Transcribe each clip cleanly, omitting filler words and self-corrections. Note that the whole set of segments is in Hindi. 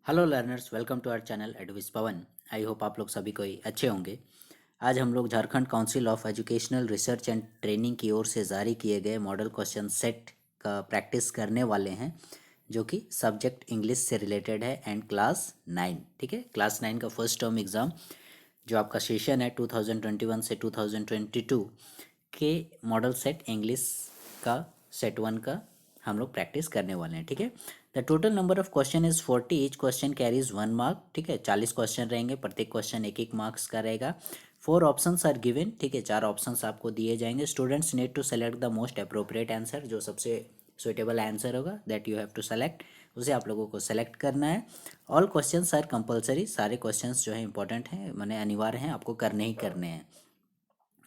Hello learners, welcome to our channel एडविस Pawan. I hope आप लोग सभी कोई अच्छे होंगे। आज हम लोग Jharkhand council of educational research and training की ओर से जारी किए गए मॉडल क्वेश्चन सेट का प्रैक्टिस करने वाले हैं, जो कि सब्जेक्ट इंग्लिश से रिलेटेड है एंड क्लास 9। ठीक है, क्लास 9 का फर्स्ट टर्म एग्ज़ाम जो आपका सेशन है 2021 से 2022 के मॉडल सेट इंग्लिश का सेट 1 का हम लोग प्रैक्टिस करने वाले हैं। ठीक है, the total number of question is 40, each question carries 1 mark. ठीक है, 40 क्वेश्चन रहेंगे, प्रत्येक क्वेश्चन एक एक मार्क्स का रहेगा। 4 ऑप्शंस आर गिवन। ठीक है, 4 ऑप्शंस आपको दिए जाएंगे। Students need to select the most appropriate answer, जो सबसे सुटेबल आंसर होगा that you have to select, उसे आप लोगों को सेलेक्ट करना है। ऑल क्वेश्चंस आर कंपलसरी, सारे क्वेश्चंस जो है इंपॉर्टेंट हैं, माने अनिवार्य हैं, आपको करने ही करने हैं।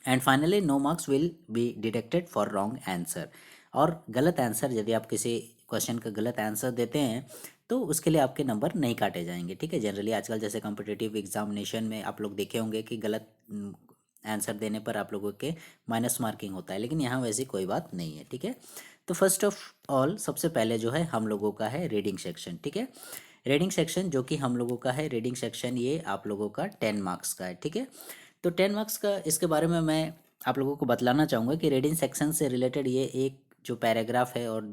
And finally no marks will be deducted for wrong answer. और गलत आंसर, यदि आप किसी क्वेश्चन का गलत आंसर देते हैं तो उसके लिए आपके नंबर नहीं काटे जाएंगे। ठीक है, जनरली आजकल जैसे कॉम्पिटिटिव एग्जामिनेशन में आप लोग देखे होंगे कि गलत आंसर देने पर आप लोगों के माइनस मार्किंग होता है, लेकिन यहाँ वैसी कोई बात नहीं है। ठीक है, तो फर्स्ट ऑफ ऑल सबसे पहले जो है हम लोगों का है रीडिंग सेक्शन। ठीक है, रीडिंग सेक्शन जो कि हम लोगों का है, रीडिंग सेक्शन ये आप लोगों का 10 मार्क्स का है। ठीक है, तो 10 मार्क्स का इसके बारे में मैं आप लोगों को बतलाना चाहूँगा कि रीडिंग सेक्शन से रिलेटेड ये एक जो पैराग्राफ है और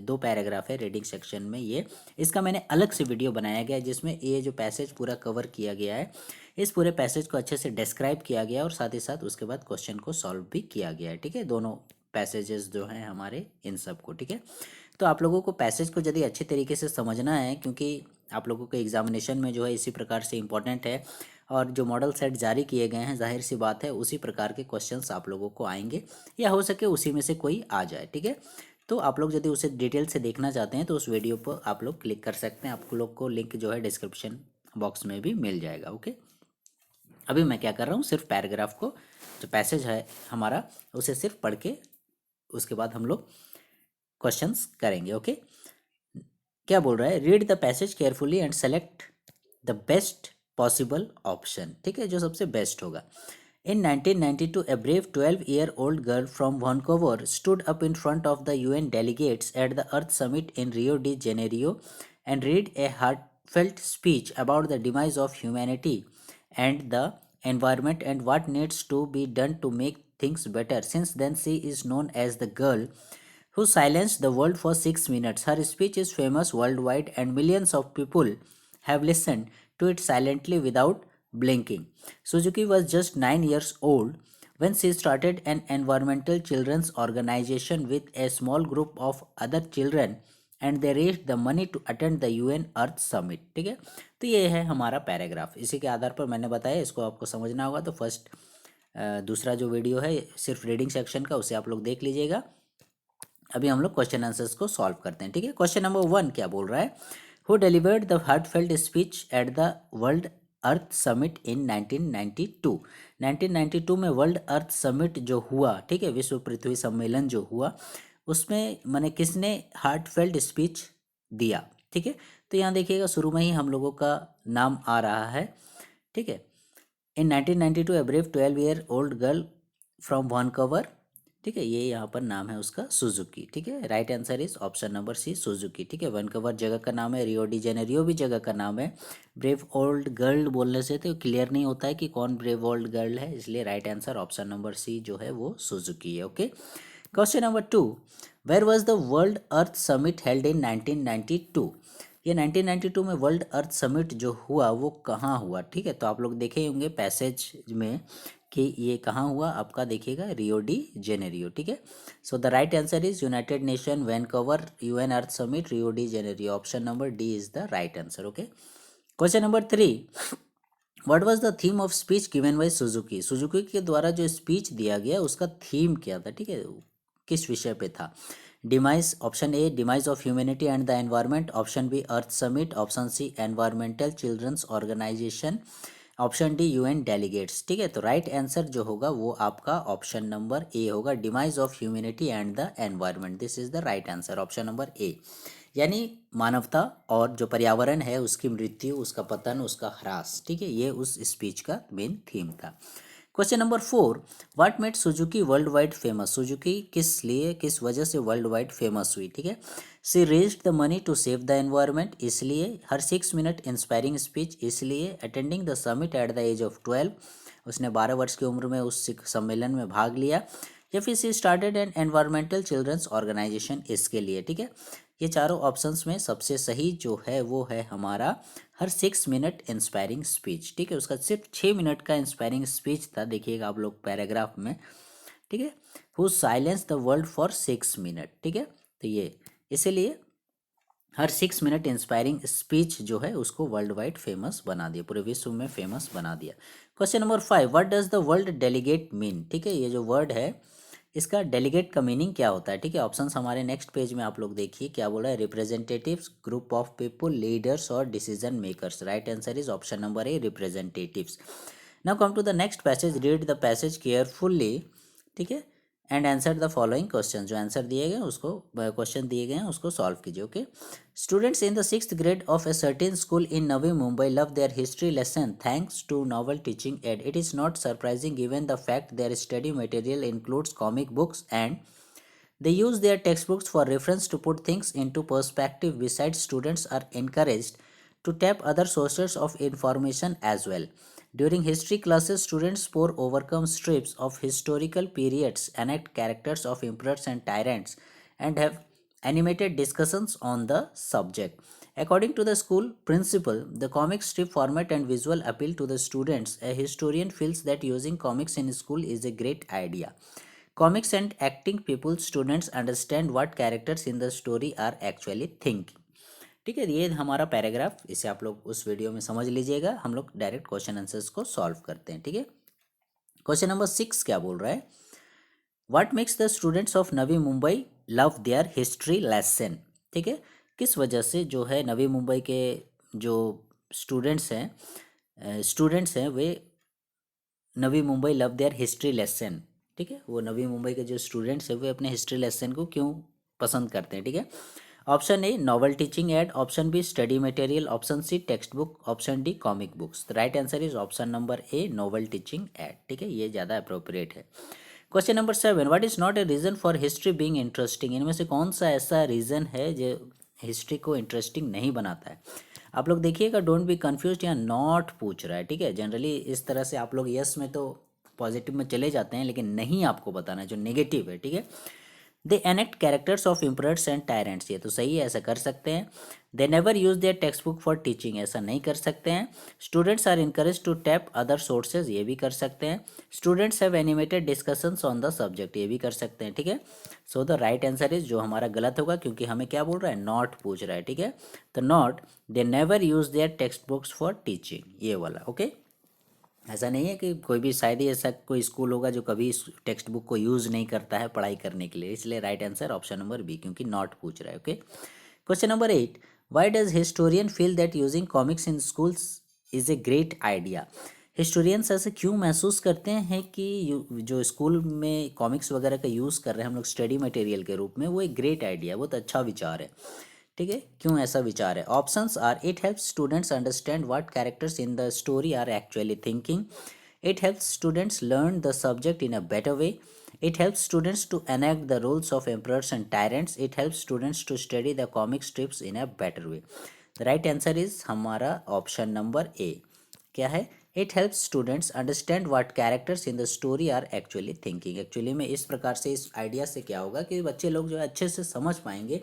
दो पैराग्राफ है रीडिंग सेक्शन में, ये इसका मैंने अलग से वीडियो बनाया गया है जिसमें ये जो पैसेज पूरा कवर किया गया है, इस पूरे पैसेज को अच्छे से डिस्क्राइब किया गया है और साथ ही साथ उसके बाद क्वेश्चन को सॉल्व भी किया गया है। ठीक है, दोनों पैसेजेस जो हैं हमारे इन सब को। ठीक है, तो आप लोगों को पैसेज को यदि अच्छे तरीके से समझना है, क्योंकि आप लोगों के एग्जामिनेशन में जो है इसी प्रकार से इम्पोर्टेंट है, और जो मॉडल सेट जारी किए गए हैं जाहिर सी बात है उसी प्रकार के क्वेश्चंस आप लोगों को आएंगे, या हो सके उसी में से कोई आ जाए। ठीक है, तो आप लोग यदि उसे डिटेल से देखना चाहते हैं तो उस वीडियो पर आप लोग क्लिक कर सकते हैं, आप लोग को लिंक जो है डिस्क्रिप्शन बॉक्स में भी मिल जाएगा। ओके, अभी मैं क्या कर रहा हूँ, सिर्फ पैराग्राफ को, जो पैसेज है हमारा, उसे सिर्फ पढ़ के उसके बाद हम लोग क्वेश्चंस करेंगे। ओके, क्या बोल रहा है, read the passage carefully and select the best possible option. ठीक है, जो सबसे बेस्ट होगा। In 1992, a brave 12-year-old girl from Vancouver stood up in front of the UN delegates at the Earth Summit in Rio de Janeiro and read a heartfelt speech about the demise of humanity and the environment and what needs to be done to make things better. Since then, she is known as the girl who silenced the world for 6 minutes. Her speech is famous worldwide, and millions of people have listened to it silently without blinking. Suzuki was just 9 years old when she started an environmental children's organization with a small group of other children, and they raised the money to attend the UN Earth Summit. ठीक है, तो ये है हमारा पैराग्राफ। इसी के आधार पर मैंने बताया, इसको आपको समझना होगा तो फर्स्ट दूसरा जो वीडियो है सिर्फ रीडिंग सेक्शन का, उसे आप लोग देख लीजिएगा। अभी हम लोग क्वेश्चन आंसर्स को सॉल्व करते हैं। ठीक है, क्वेश्चन नंबर 1 क्या बोल रहा है, who delivered the heartfelt speech at the world earth summit in 1992। 1992 में वर्ल्ड अर्थ समिट जो हुआ, ठीक है, विश्व पृथ्वी सम्मेलन जो हुआ, उसमें मैंने किसने हार्टफेल्ट स्पीच दिया। ठीक है, तो यहाँ देखिएगा शुरू में ही हम लोगों का नाम आ रहा है। ठीक है, इन 1992 a brave 12-year-old girl from Vancouver. ठीक है, ये यहाँ पर नाम है उसका सुजुकी। ठीक है, right answer is option number C, Suzuki. ठीक है, वैनकूवर जगह का नाम है, रियो डी जेनेरियो भी जगह का नाम है। ब्रेव ओल्ड गर्ल बोलने से तो क्लियर नहीं होता है कि कौन ब्रेव ओल्ड गर्ल है, इसलिए right answer option number C जो है वो सुजुकी है। Okay, question number 2, where was the world earth summit held in 1992। ये 1992 में वर्ल्ड अर्थ समिट जो हुआ वो कहाँ हुआ। ठीक है, तो आप लोग देखे होंगे पैसेज में कि ये कहाँ हुआ, आपका देखिएगा रियो डी जेनेरियो। ठीक है, so the right answer is United nation Vancouver UN earth summit Rio de Janeiro. Option number D is the right answer. Okay, question number 3, what was the theme of speech given by Suzuki. Suzuki के द्वारा जो स्पीच दिया गया उसका थीम क्या था। ठीक है, किस विषय पे था। Demise, option A demise of humanity and the environment, option B earth summit, option C environmental children's organisation, option D UN delegates. ठीक है, तो राइट आंसर जो होगा वो आपका ऑप्शन नंबर ए होगा, demise of humanity and the environment. This is the right answer, option number ए, यानी मानवता और जो पर्यावरण है उसकी मृत्यु, उसका पतन, उसका ह्रास। ठीक है, ये उस स्पीच का मेन थीम था। Question number 4, what made Suzuki worldwide famous? Suzuki किस वजह से वर्ल्ड वाइड फेमस हुई? ठीक है, she raised the money to save the environment, इसलिए हर 6 मिनट इंस्पायरिंग स्पीच, इसलिए attending the summit at the age of 12, उसने 12 वर्ष की उम्र में उस सम्मेलन में भाग लिया, या फिर she started an environmental children's organisation, इसके लिए। ठीक है, ये चारों ऑप्शंस में सबसे सही जो है वो है हमारा हर 6 मिनट इंस्पायरिंग स्पीच। ठीक है, उसका सिर्फ 6 मिनट का इंस्पायरिंग स्पीच था, देखिएगा आप लोग पैराग्राफ में। ठीक है, who silence the world for 6 minute. ठीक है, तो ये इसीलिए हर 6 मिनट इंस्पायरिंग स्पीच जो है उसको वर्ल्ड वाइड फेमस बना दिया, पूरे विश्व में फेमस बना दिया। Question number 5, what does the world delegate mean? ठीक है, ये जो वर्ड है इसका डेलीगेट का मीनिंग क्या होता है? ठीक है, ऑप्शंस हमारे नेक्स्ट पेज में आप लोग देखिए क्या बोला है, representatives, group of people, leaders और decision makers. Right answer is option number A, representatives. Now come to the next passage, read the passage carefully. ठीक है, and answer the following question, जो आंसर दिए गए उसको क्वेश्चन दिए गए हैं उसको सॉल्व कीजिए। Okay, students in the 6th grade of a certain school in Navi Mumbai love their history lesson thanks to novel teaching aid. It is not surprising given the fact their study material includes comic books and they use their textbooks for reference to put things into perspective. Besides, students are encouraged to tap other sources of information as well. During history classes, students pour overcome strips of historical periods, enact characters of emperors and tyrants, and have animated discussions on the subject. According to the school principal, the comic strip format and visual appeal to the students. A historian feels that using comics in school is a great idea. Comics and acting people students understand what characters in the story are actually thinking. ठीक है, ये हमारा पैराग्राफ, इसे आप लोग उस वीडियो में समझ लीजिएगा। हम लोग डायरेक्ट क्वेश्चन आंसर्स को सॉल्व करते हैं। ठीक है, क्वेश्चन नंबर 6 क्या बोल रहा है, what makes the students of Navi Mumbai love their history lesson? ठीक है, किस वजह से जो है नवी मुंबई के जो स्टूडेंट्स हैं वे Navi Mumbai love their history lesson. ठीक है, वो नवी मुंबई के जो स्टूडेंट्स हैं वे अपने हिस्ट्री लेसन को क्यों पसंद करते हैं? ठीक है, option A novel teaching aid, option B study material, option C text book, option D comic books. The right answer is option number A, novel teaching aid. ठीक है, ये ज़्यादा अप्रोप्रिएट है। Question number 7, what is not a reason for history being interesting? इनमें से कौन सा ऐसा रीज़न है जो हिस्ट्री को इंटरेस्टिंग नहीं बनाता है? आप लोग देखिएगा, डोंट बी कन्फ्यूज, यहाँ नॉट पूछ रहा है। ठीक है, जनरली इस तरह से आप लोग यस में तो पॉजिटिव में चले जाते हैं, लेकिन नहीं आपको बताना है जो नेगेटिव है। ठीक है, they enact characters of emperors and tyrants, ये तो सही है, ऐसा कर सकते हैं। They never use their text book for teaching, ऐसा नहीं कर सकते हैं। Students are encourage to tap other sources, ये भी कर सकते हैं। Students have animated discussions on the subject, ये भी कर सकते हैं। ठीक है, so the right answer is, जो हमारा गलत होगा क्योंकि हमें क्या बोल रहा है, नॉट पूछ रहा है। ठीक है, तो not, they never use their text books for teaching, ये वाला। ओके, ऐसा नहीं है कि कोई भी, शायद ही ऐसा कोई स्कूल होगा जो कभी इस टेक्स्ट बुक को यूज़ नहीं करता है पढ़ाई करने के लिए, इसलिए right answer option number B, क्योंकि नॉट पूछ रहा है। Okay, question number 8, why does historian feel that using comics in schools is a great idea? Historians ऐसे क्यों महसूस करते हैं कि जो स्कूल में कॉमिक्स वगैरह का यूज़ कर रहे हैं हम लोग स्टडी मटेरियल के रूप में, वो एक ग्रेट आइडिया, बहुत अच्छा विचार है। ठीक है, क्यों ऐसा विचार है? Options are, it helps students understand what characters in the story are actually thinking, it helps students learn the subject in a better way, it helps students to enact the roles of emperors and tyrants, it helps students to study the comic strips in a better way. The right answer is हमारा ऑप्शन नंबर ए, क्या है, it helps students understand what characters in the story are actually thinking. Actually में इस प्रकार से, इस आइडिया से क्या होगा कि बच्चे लोग जो है अच्छे से समझ पाएंगे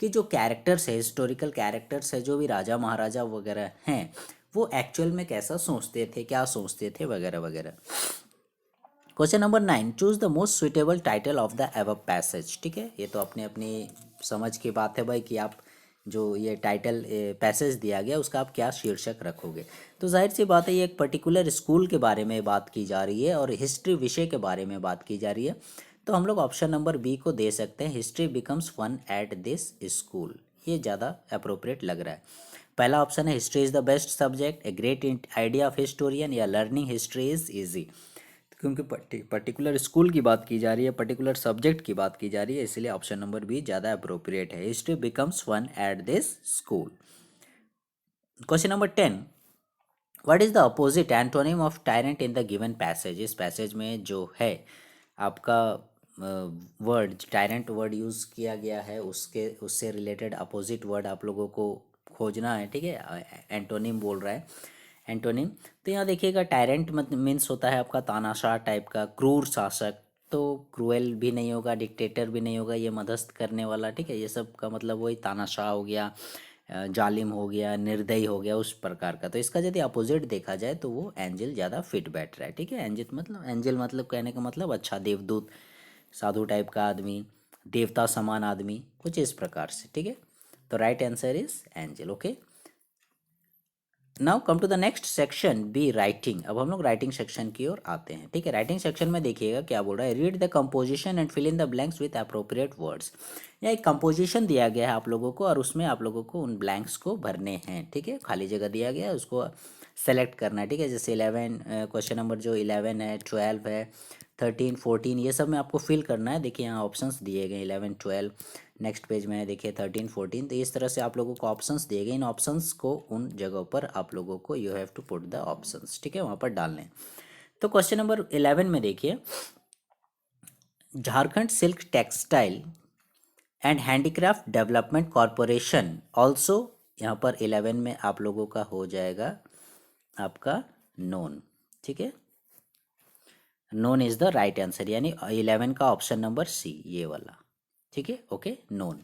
कि जो कैरेक्टर्स है, हिस्टोरिकल कैरेक्टर्स है, जो भी राजा महाराजा वगैरह हैं, वो एक्चुअल में कैसा सोचते थे, क्या सोचते थे, वगैरह वगैरह। Question number 9, choose the most suitable title of the above passage. ठीक है, ये तो अपने अपनी समझ की बात है भाई कि आप जो ये टाइटल पैसेज दिया गया उसका आप क्या शीर्षक रखोगे। तो जाहिर सी बात है, ये एक पर्टिकुलर स्कूल के बारे में बात की जा रही है और हिस्ट्री विषय के बारे में बात की जा रही है, तो हम लोग ऑप्शन नंबर बी को दे सकते हैं, history becomes fun at this school, ये ज़्यादा अप्रोप्रिएट लग रहा है। पहला ऑप्शन है, history is the best subject, a great idea of historian, या लर्निंग हिस्ट्री इज़ ईजी। क्योंकि पर्टिकुलर स्कूल की बात की जा रही है, पर्टिकुलर सब्जेक्ट की बात की जा रही है, इसलिए ऑप्शन नंबर बी ज़्यादा अप्रोप्रिएट है, history becomes fun at this school. Question number 10, what is the opposite antonym of tyrant in the given passage? इस पैसेज में जो है आपका वर्ड टायरेंट वर्ड यूज़ किया गया है, उसके उससे रिलेटेड अपोजिट वर्ड आप लोगों को खोजना है, ठीक है। एंटोनिम बोल रहा है, एंटोनिम। तो यहाँ देखिएगा, टायरेंट मत मीन्स होता है आपका तानाशाह टाइप का, क्रूर शासक। तो क्रूएल भी नहीं होगा, डिक्टेटर भी नहीं होगा, ये मध्यस्थ करने वाला, ठीक है। ये सब का मतलब वही तानाशाह हो गया, जालिम हो गया, निर्दयी हो गया, उस प्रकार का। तो इसका यदि अपोजिट देखा जाए तो वो एंजल ज़्यादा फिट बैठ रहा है, ठीक है। एंजल मतलब कहने का मतलब अच्छा देवदूत, साधु टाइप का आदमी, देवता समान आदमी, कुछ इस प्रकार से, ठीक है। तो right answer is angel. Okay, now come to the next section, B writing. अब हम लोग राइटिंग सेक्शन की ओर आते हैं, ठीक है। राइटिंग सेक्शन में देखिएगा क्या बोल रहा है, read the composition and fill in the blanks with appropriate words. या एक कंपोजिशन दिया गया है आप लोगों को, और उसमें आप लोगों को उन ब्लैंक्स को भरने हैं, ठीक है। खाली जगह दिया गया है, उसको सेलेक्ट करना है, ठीक है। जैसे 11 क्वेश्चन नंबर जो 11 है, 12 है, 13, 14, ये सब में आपको फिल करना है। देखिए यहाँ ऑप्शंस दिए गए 11, 12, नेक्स्ट पेज में है देखिए 13, 14। तो इस तरह से आप लोगों को ऑप्शंस दिए गए, इन ऑप्शंस को उन जगहों पर आप लोगों को you have to put the options, ठीक है, वहाँ पर डालने। तो क्वेश्चन नंबर 11 में देखिए, Jharkhand silk textile and handicraft development corporation also, यहाँ पर 11 में आप लोगों का हो जाएगा आपका नोन, ठीक है। Known is the right answer, यानी 11 का ऑप्शन नंबर सी, ये वाला, ठीक है। Okay, known.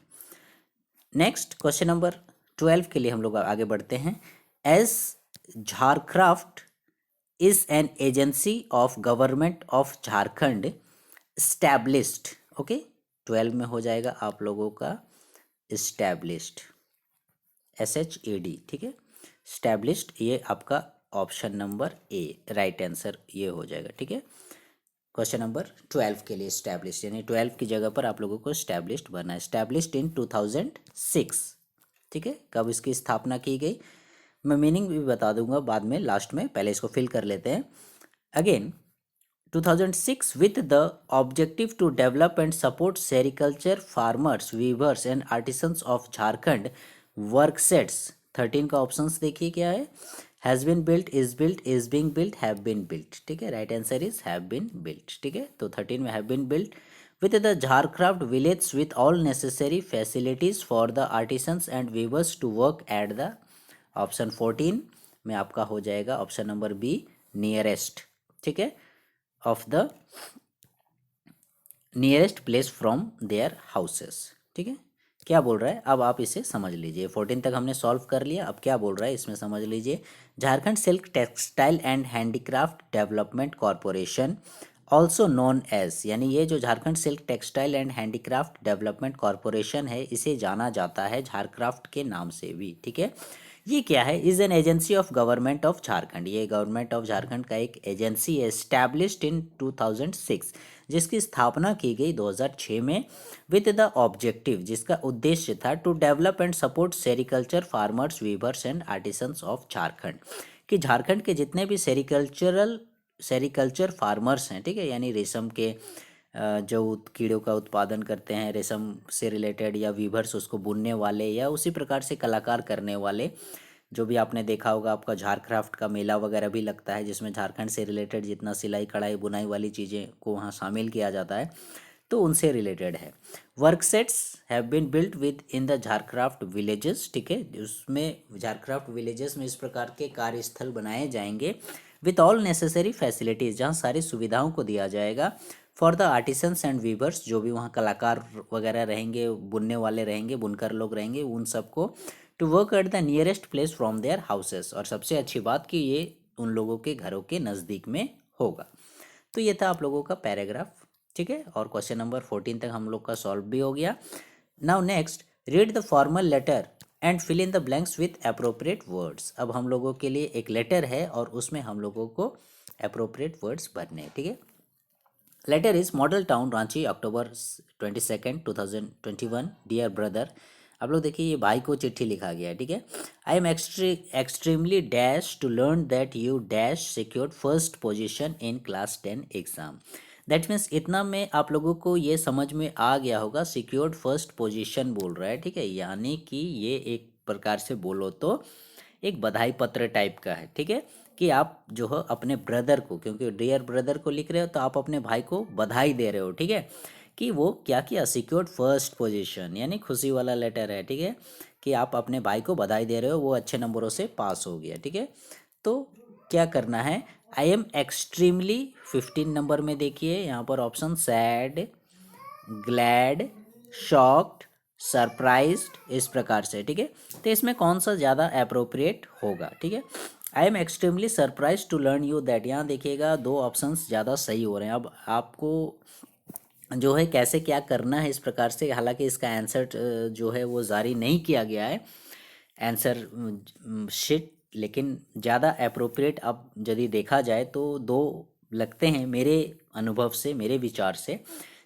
Next question number 12 के लिए हम लोग आगे बढ़ते हैं। S Jharcraft is an agency of government of Jharkhand established. Okay, 12 में हो जाएगा आप लोगों का स्टैब्लिश्ड, SHAD, ठीक है। स्टैब्लिश्ड, ये आपका ऑप्शन नंबर ए राइट आंसर ये हो जाएगा, ठीक है। क्वेश्चन नंबर 12 के लिए स्टैब्लिश्ड, यानी 12 की जगह पर आप लोगों को स्टैब्लिश्ड बनना है। स्टैब्लिश्ड इन 2006, ठीक है। कब इसकी स्थापना की गई, मैं मीनिंग भी बता दूंगा बाद में, लास्ट में, पहले इसको फिल कर लेते हैं। Again 2006 with the objective to develop and support sericulture farmers, weavers and artisans of Jharkhand work sets। 13 का ऑप्शंस देखिए क्या है, has been built, is being built, have been built, ठीक है। Right answer is have been built, ठीक है। तो 13 में have been built with the Jharcraft village with all necessary facilities for the artisans and weavers to work at the, option 14 में आपका हो जाएगा ऑप्शन नंबर बी, नियरेस्ट, ठीक है, of the nearest place from their houses, ठीक है। क्या बोल रहा है, अब आप इसे समझ लीजिए। 14 तक हमने सॉल्व कर लिया, अब क्या बोल रहा है इसमें समझ लीजिए। Jharkhand silk textile and handicraft development corporation also known as, यानी ये जो Jharkhand silk textile and handicraft development corporation है, इसे जाना जाता है झारक्राफ्ट के नाम से भी, ठीक है। ये क्या है, is an agency of government of Jharkhand, ये गवर्नमेंट ऑफ झारखंड का एक एजेंसी है, एस्टैब्लिश्ड इन 2006, जिसकी स्थापना की गई 2006 में, विद द ऑब्जेक्टिव, जिसका उद्देश्य था to develop and support sericulture farmers, weavers and artisans of Jharkhand, कि झारखंड के जितने भी सेरिकल्चर फार्मर्स हैं, ठीक है, यानी रेशम के जो कीड़ों का उत्पादन करते हैं रेशम से रिलेटेड, या वीवर्स उसको बुनने वाले, या उसी प्रकार से कलाकार करने वाले, जो भी आपने देखा होगा आपका झारक्राफ्ट का मेला वगैरह भी लगता है, जिसमें झारखंड से रिलेटेड जितना सिलाई कढ़ाई बुनाई वाली चीज़ें को वहाँ शामिल किया जाता है, तो उनसे रिलेटेड है। Work sets have been built within the Jharcraft villages, ठीक है, उसमें झारक्राफ्ट विलेजेस में इस प्रकार के कार्यस्थल बनाए जाएंगे, विथ ऑल नेसेसरी फैसिलिटीज़, जहाँ सारी सुविधाओं को दिया जाएगा, for the artisans and weavers, जो भी वहाँ कलाकार वगैरह रहेंगे, बुनने वाले रहेंगे, बुनकर लोग रहेंगे, उन सबको, to work at the nearest place from their houses, और सबसे अच्छी बात कि ये उन लोगों के घरों के नज़दीक में होगा। तो ये था आप लोगों का पैराग्राफ, ठीक है। और क्वेश्चन नंबर 14 तक हम लोग का सॉल्व भी हो गया। Now next, read the formal letter and fill in the blanks with appropriate words. अब हम लोगों के लिए एक लेटर है और उसमें हम लोगों को अप्रोप्रिएट वर्ड्स भरने हैं, ठीक है। Letter is model town Ranchi, October 22, 2021, dear brother. आप लोग देखिए, ये भाई को चिट्ठी लिखा गया है, ठीक है। I am extremely dash to learn that you dash secured first position in class 10 exam. That means इतना में आप लोगों को ये समझ में आ गया होगा, सिक्योर्ड फर्स्ट पोजीशन बोल रहा है, ठीक है, यानी कि ये एक प्रकार से बोलो तो एक बधाई पत्र टाइप का है, ठीक है। कि आप जो हो अपने ब्रदर को, क्योंकि डियर ब्रदर को लिख रहे हो तो आप अपने भाई को बधाई दे रहे हो, ठीक है, कि वो क्या किया, सिक्योर्ड फर्स्ट पोजीशन, यानी खुशी वाला लेटर है, ठीक है, कि आप अपने भाई को बधाई दे रहे हो, वो अच्छे नंबरों से पास हो गया, ठीक है। तो क्या करना है, आई एम एक्सट्रीमली 15 नंबर में देखिए यहाँ पर option sad, glad, shocked, surprised, इस प्रकार से, ठीक है। तो इसमें कौन सा ज़्यादा अप्रोप्रिएट होगा, ठीक है। I am extremely surprise to learn you that, यहाँ देखिएगा दो ऑप्शंस ज़्यादा सही हो रहे हैं। अब आपको जो है कैसे क्या करना है इस प्रकार से, हालांकि इसका आंसर जो है वो जारी नहीं किया गया है आंसर शीट, लेकिन ज़्यादा अप्रोप्रिएट अब यदि देखा जाए तो दो लगते हैं मेरे अनुभव से, मेरे विचार से।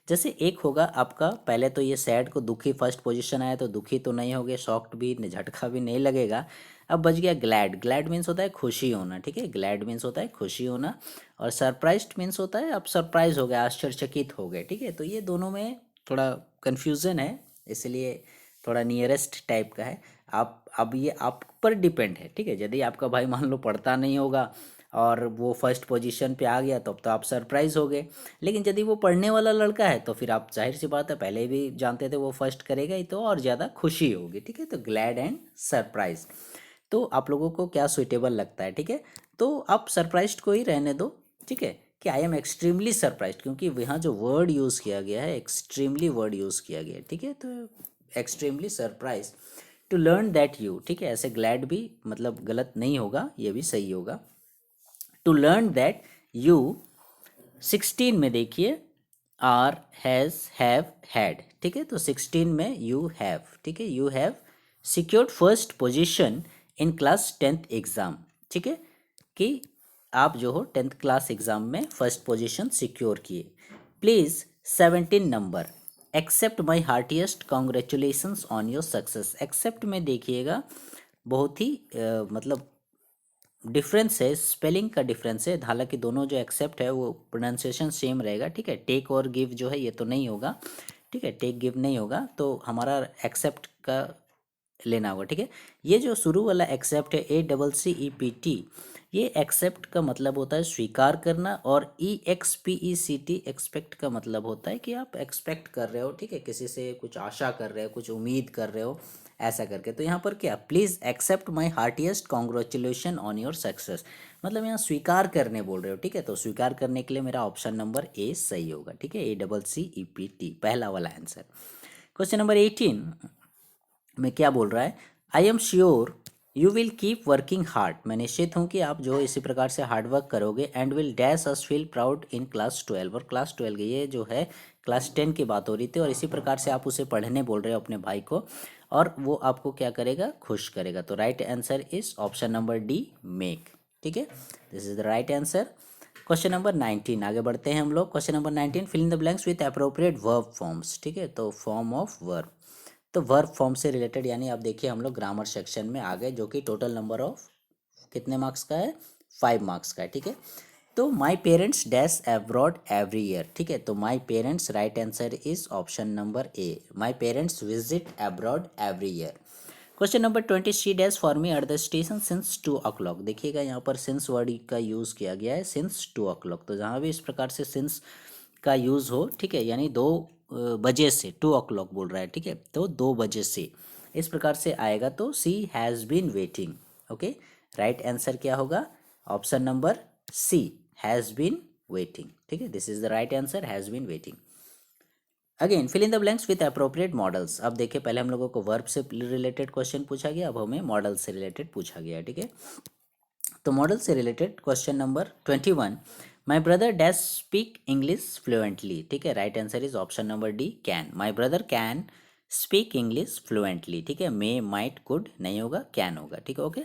जैसे एक होगा आपका, पहले तो ये सैड को दुखी फर्स्ट पोजीशन आया तो दुखी तो नहीं होगे, शॉक्ड भी, झटका भी नहीं लगेगा। अब बच गया ग्लैड, ग्लैड मीन्स होता है खुशी होना, ठीक है, ग्लैड मीन्स होता है खुशी होना। और सरप्राइज्ड मीन्स होता है आप सरप्राइज हो गए, आश्चर्यचकित हो गए, ठीक है। तो ये दोनों में थोड़ा कन्फ्यूज़न है, इसलिए थोड़ा नियरेस्ट टाइप का है। आप अब ये आप पर डिपेंड है, ठीक है। यदि आपका भाई मान लो पढ़ता नहीं होगा और वो फर्स्ट पोजीशन पे आ गया तो आप सरप्राइज हो गए, लेकिन यदि वो पढ़ने वाला लड़का है तो फिर आप जाहिर सी बात है पहले भी जानते थे वो फर्स्ट करेगा ही, तो और ज़्यादा खुशी होगी, ठीक है। तो ग्लैड एंड सरप्राइज, तो आप लोगों को क्या सुइटेबल लगता है, ठीक है। तो आप सरप्राइज्ड को ही रहने दो, ठीक है, कि आई एम एक्सट्रीमली सरप्राइज्ड, क्योंकि यहाँ जो वर्ड यूज़ किया गया है एक्सट्रीमली वर्ड यूज़ किया गया है, ठीक है। तो extremely surprise to learn that you, ठीक है, ऐसे ग्लैड भी मतलब गलत नहीं होगा, ये भी सही होगा। टू लर्न दैट यू 16 में देखिए आर, हैज़, हैव, हैड, ठीक है। तो 16 में यू हैव, ठीक है, you have secured first position in class 10th exam, ठीक है, कि आप जो हो 10th क्लास एग्ज़ाम में फर्स्ट पोजीशन सिक्योर किए। Please 17 number, accept my heartiest congratulations on your success. Accept में देखिएगा बहुत ही मतलब डिफरेंस है, स्पेलिंग का डिफरेंस है, हालांकि दोनों जो एक्सेप्ट है वो प्रोनाउंसिएशन सेम रहेगा, ठीक है। टेक और गिव जो है ये तो नहीं होगा, ठीक है, टेक गिव नहीं होगा, तो हमारा एक्सेप्ट का लेना होगा, ठीक है। ये जो शुरू वाला एक्सेप्ट है ACCEPT, ये एक्सेप्ट का मतलब होता है स्वीकार करना, और EXPECT एक्सपेक्ट का मतलब होता है कि आप एक्सपेक्ट कर रहे हो, ठीक है, किसी से कुछ आशा कर रहे हो, कुछ उम्मीद कर रहे हो, ऐसा करके। तो यहाँ पर क्या, please accept my heartiest congratulation on your success, मतलब यहाँ स्वीकार करने बोल रहे हो, ठीक है। तो स्वीकार करने के लिए मेरा ऑप्शन नंबर ए सही होगा, ठीक है, ACCEPT पहला वाला आंसर। क्वेश्चन नंबर 18 में क्या बोल रहा है, I am sure you will keep working hard, मैं निश्चित हूँ कि आप जो इसी प्रकार से हार्डवर्क करोगे, and will dash us feel proud in class 12, और क्लास 12 ये जो है क्लास 10 की बात हो रही थी, और इसी प्रकार से आप उसे पढ़ने बोल रहे हो अपने भाई को, और वो आपको क्या करेगा, खुश करेगा। तो right answer is option number D, make, ठीक है, this is the right answer. Question number 19 आगे बढ़ते हैं हम लोग। Question number 19, fill in the blanks with appropriate verb forms, ठीक है। तो फॉर्म ऑफ वर्ब, तो वर्ब फॉर्म से रिलेटेड, यानी अब देखिए हम लोग ग्रामर सेक्शन में आ गए, जो कि टोटल नंबर ऑफ कितने मार्क्स का है, 5 मार्क्स का है, ठीक है। तो my parents dash abroad every year, ठीक है। तो my parents, right answer is option number A, my parents visit abroad every year. Question number 20, she dash for me at the station since 2 o'clock, देखिएगा यहाँ पर सिंस वर्ड का यूज़ किया गया है, सिंस 2 o'clock। तो जहाँ भी इस प्रकार से सिंस का यूज़ हो, ठीक है, यानी 2 बजे से, 2 o'clock बोल रहा है, ठीक है, तो 2 बजे से इस प्रकार से आएगा, तो she has been waiting, okay. Right answer क्या होगा, option number C, has been waiting, ठीक है, this is the right answer, has been waiting. Again fill in the blanks with appropriate modals. अब देखिए पहले हम लोगों को वर्ब से रिलेटेड क्वेश्चन पूछा गया, अब हमें मॉडल से रिलेटेड पूछा गया, ठीक है। तो मॉडल से related question number 21, my brother dash speak English fluently, ठीक है, right answer is option number D, can, my brother can speak English fluently, ठीक है, मे, माइट, कुड नहीं होगा, कैन होगा, ठीक है, okay.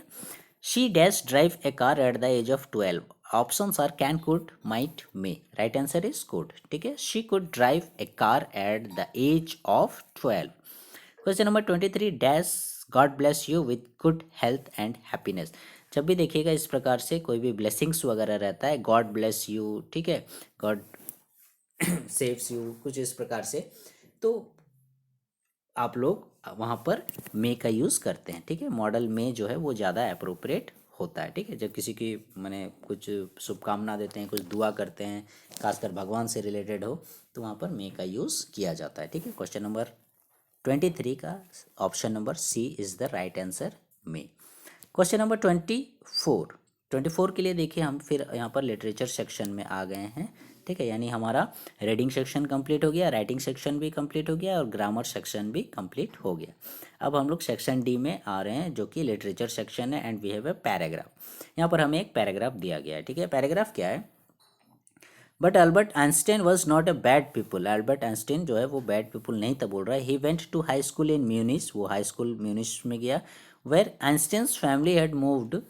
She dash drive a car at the age of 12, options are can, could, might, may, right answer is could, ठीक है, she could drive a car at the age of 12। Question number 23, dash God bless you with good health and happiness. जब भी देखिएगा इस प्रकार से कोई भी ब्लेसिंग्स वगैरह रहता है, गॉड ब्लेस यू, ठीक है, गॉड सेव्स यू, कुछ इस प्रकार से, तो आप लोग वहाँ पर मे का यूज़ करते हैं, ठीक है। मॉडल में जो है वो ज़्यादा अप्रोप्रिएट होता है। ठीक है, जब किसी की मैंने कुछ शुभकामना देते हैं, कुछ दुआ करते हैं, खासकर भगवान से रिलेटेड हो, तो वहाँ पर मे का यूज़ किया जाता है। ठीक है, क्वेश्चन नंबर 23 का option number C is the right answer, may. Question number 24 के लिए देखिए, हम फिर यहाँ पर लिटरेचर सेक्शन में आ गए हैं। ठीक है, यानी हमारा रीडिंग सेक्शन कंप्लीट हो गया, राइटिंग सेक्शन भी कंप्लीट हो गया और ग्रामर सेक्शन भी कंप्लीट हो गया। अब हम लोग सेक्शन डी में आ रहे हैं, जो कि लिटरेचर सेक्शन है, and we have a paragraph. यहाँ पर हमें एक पैराग्राफ दिया गया है। ठीक है, पैराग्राफ क्या है? But Albert Einstein was not a bad people. Albert Einstein जो है वो बैड पीपल नहीं था, बोल रहा है। He went to high school in Munich, वो हाई स्कूल म्यूनिस में गया। Where Einstein's family had moved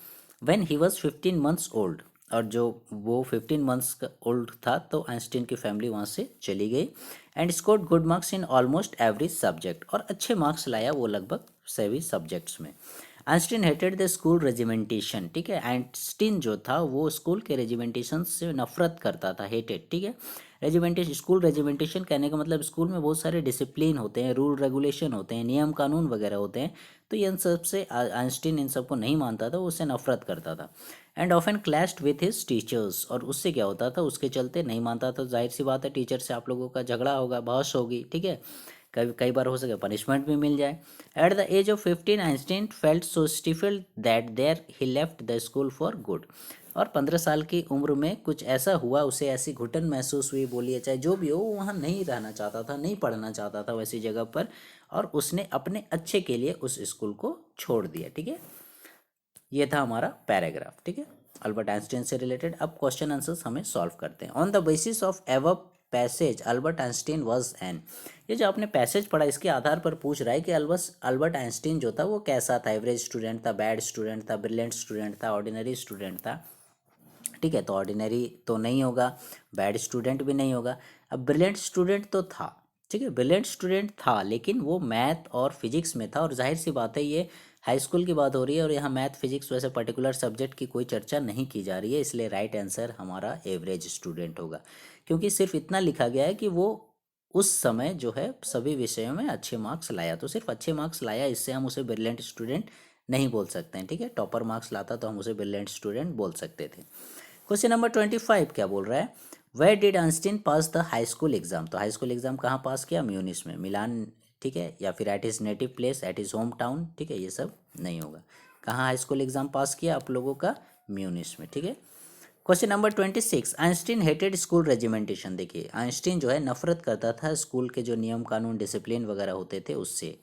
when he was 15 months old. और जो वो 15 मंथ्स का ओल्ड था, तो आइंस्टाइन की फैमिली वहाँ से चली गई। And scored good marks in almost every subject, और अच्छे मार्क्स लाया वो लगभग सभी सब्जेक्ट्स में। Einstein hated the school regimentation. ठीक है, आइंस्टीन जो था वो स्कूल के रेजिमेंटेशन से नफरत करता था, हेटेड। ठीक है, रेजिमेंटेशन, स्कूल रेजिमेंटेशन कहने का मतलब स्कूल में बहुत सारे डिसिप्लिन होते हैं, रूल रेगुलेशन होते हैं, नियम कानून वगैरह होते हैं। तो इन सब से आइंस्टीन इन सबको नहीं मानता था, वो उससे नफरत करता था। And often clashed with his teachers, और उससे क्या होता था, उसके चलते नहीं मानता था। जाहिर सी बात है, टीचर से आप लोगों का झगड़ा होगा, बहस होगी। ठीक है, कई कई बार हो सके पनिशमेंट भी मिल जाए। At the age of 15 Einstein felt so stifled that there he left the school for good. और 15 साल की उम्र में कुछ ऐसा हुआ, उसे ऐसी घुटन महसूस हुई, बोलिए चाहे जो भी हो, वो वहाँ नहीं रहना चाहता था, नहीं पढ़ना चाहता था वैसी जगह पर, और उसने अपने अच्छे के लिए उस स्कूल को छोड़ दिया। ठीक है, ये था हमारा पैराग्राफ। ठीक है, अल्बर्ट आइंस्टाइन से रिलेटेड। अब क्वेश्चन आंसर्स हमें सॉल्व करते हैं। ऑन द बेसिस ऑफ एव passage Albert Einstein was an. ये जो आपने पैसेज पढ़ा, इसके आधार पर पूछ रहा है कि अल्बर्ट आइंस्टीन जो था वो कैसा था, एवरेज स्टूडेंट था, बैड स्टूडेंट था, ब्रिलियंट स्टूडेंट था, ऑर्डिनरी स्टूडेंट था। ठीक है, तो ऑर्डिनरी तो नहीं होगा, बैड स्टूडेंट भी नहीं होगा। अब ब्रिलियंट स्टूडेंट तो था। ठीक है, ब्रिलियंट स्टूडेंट था, लेकिन वो मैथ और फिजिक्स में था, और जाहिर सी बात है ये हाई स्कूल की बात हो रही है, और यहाँ मैथ फिजिक्स वैसे पर्टिकुलर सब्जेक्ट की कोई चर्चा नहीं की जा रही है, इसलिए राइट आंसर हमारा एवरेज स्टूडेंट होगा। क्योंकि सिर्फ इतना लिखा गया है कि वो उस समय जो है सभी विषयों में अच्छे मार्क्स लाया, तो सिर्फ अच्छे मार्क्स लाया, इससे हम उसे ब्रिलियंट स्टूडेंट नहीं बोल सकते हैं। ठीक है, टॉपर मार्क्स लाता तो हम उसे ब्रिलियंट स्टूडेंट बोल सकते थे। क्वेश्चन नंबर 25 क्या बोल रहा है? Where did Einstein pass the high school exam. तो हाई स्कूल एग्जाम कहाँ पास किया? म्यूनिस में, मिलान। ठीक है, या फिर at his native place, at his home town. ठीक है, ये सब नहीं होगा। कहाँ हाई स्कूल एग्जाम पास किया आप लोगों का? म्यूनिस में। ठीक है, question number 26, Einstein hated school regimentation. देखिए, आइंस्टीन जो है नफरत करता था स्कूल के जो नियम कानून डिसिप्लिन वगैरह होते थे उससे।